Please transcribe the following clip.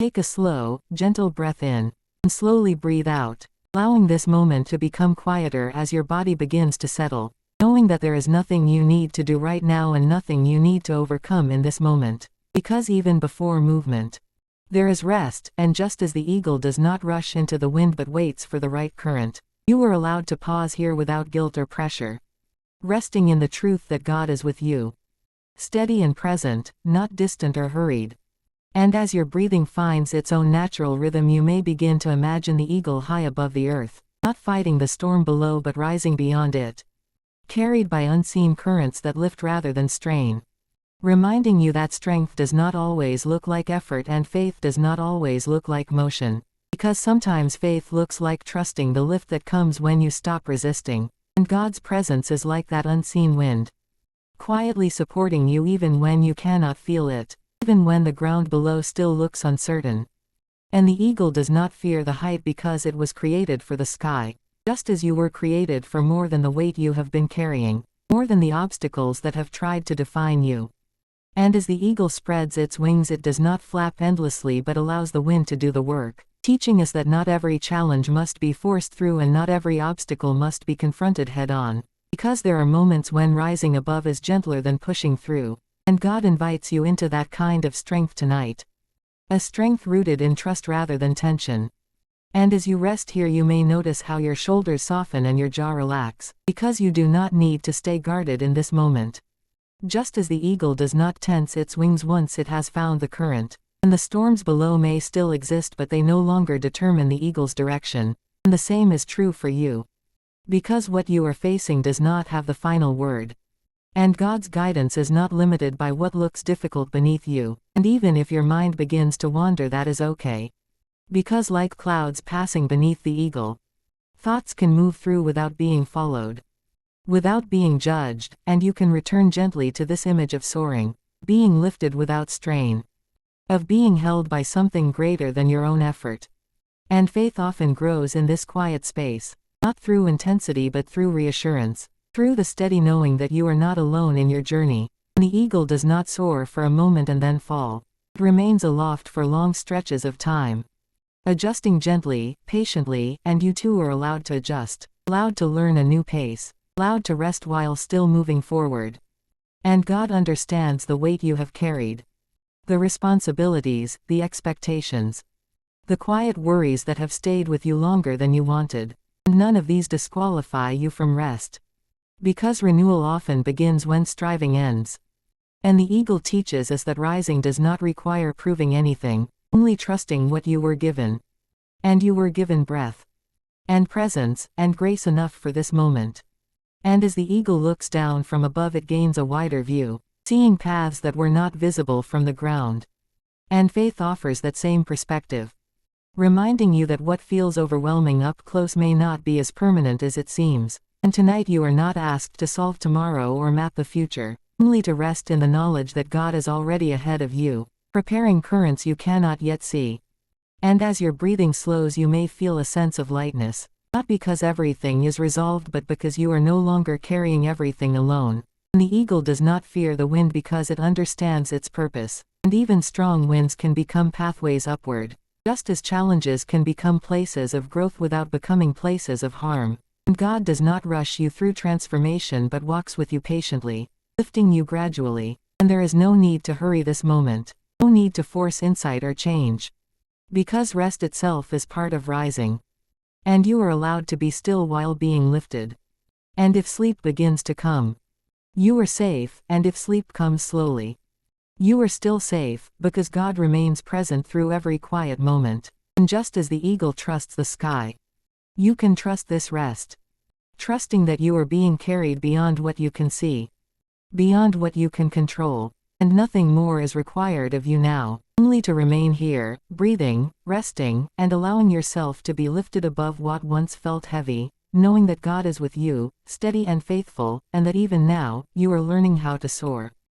Take a slow, gentle breath in, and slowly breathe out, allowing this moment to become quieter as your body begins to settle, knowing that there is nothing you need to do right now and nothing you need to overcome in this moment. Because even before movement, there is rest, and just as the eagle does not rush into the wind but waits for the right current, you are allowed to pause here without guilt or pressure, resting in the truth that God is with you, steady and present, not distant or hurried. And as your breathing finds its own natural rhythm, you may begin to imagine the eagle high above the earth, not fighting the storm below but rising beyond it, carried by unseen currents that lift rather than strain, reminding you that strength does not always look like effort and faith does not always look like motion, because sometimes faith looks like trusting the lift that comes when you stop resisting, and God's presence is like that unseen wind, quietly supporting you even when you cannot feel it, even when the ground below still looks uncertain. And the eagle does not fear the height because it was created for the sky, just as you were created for more than the weight you have been carrying, more than the obstacles that have tried to define you. And as the eagle spreads its wings, it does not flap endlessly but allows the wind to do the work, teaching us that not every challenge must be forced through and not every obstacle must be confronted head-on, because there are moments when rising above is gentler than pushing through, and God invites you into that kind of strength tonight. A strength rooted in trust rather than tension. And as you rest here, you may notice how your shoulders soften and your jaw relax, because you do not need to stay guarded in this moment. Just as the eagle does not tense its wings once it has found the current, and the storms below may still exist but they no longer determine the eagle's direction, and the same is true for you. Because what you are facing does not have the final word. And God's guidance is not limited by what looks difficult beneath you, and even if your mind begins to wander, that is okay. Because like clouds passing beneath the eagle, thoughts can move through without being followed, without being judged, and you can return gently to this image of soaring, being lifted without strain, of being held by something greater than your own effort. And faith often grows in this quiet space, not through intensity but through reassurance, through the steady knowing that you are not alone in your journey. And the eagle does not soar for a moment and then fall. It remains aloft for long stretches of time, adjusting gently, patiently, and you too are allowed to adjust, allowed to learn a new pace, allowed to rest while still moving forward. And God understands the weight you have carried, the responsibilities, the expectations, the quiet worries that have stayed with you longer than you wanted. And none of these disqualify you from rest, because renewal often begins when striving ends. And the eagle teaches us that rising does not require proving anything, only trusting what you were given. And you were given breath, and presence, and grace enough for this moment. And as the eagle looks down from above, it gains a wider view, seeing paths that were not visible from the ground. And faith offers that same perspective, reminding you that what feels overwhelming up close may not be as permanent as it seems. And tonight you are not asked to solve tomorrow or map the future, only to rest in the knowledge that God is already ahead of you, preparing currents you cannot yet see. And as your breathing slows, you may feel a sense of lightness, not because everything is resolved but because you are no longer carrying everything alone. And the eagle does not fear the wind because it understands its purpose, and even strong winds can become pathways upward, just as challenges can become places of growth without becoming places of harm. And God does not rush you through transformation but walks with you patiently, lifting you gradually, and there is no need to hurry this moment, no need to force insight or change. Because rest itself is part of rising. And you are allowed to be still while being lifted. And if sleep begins to come, you are safe, and if sleep comes slowly, you are still safe, because God remains present through every quiet moment. And just as the eagle trusts the sky, you can trust this rest, trusting that you are being carried beyond what you can see, beyond what you can control, and nothing more is required of you now, only to remain here, breathing, resting, and allowing yourself to be lifted above what once felt heavy, knowing that God is with you, steady and faithful, and that even now, you are learning how to soar.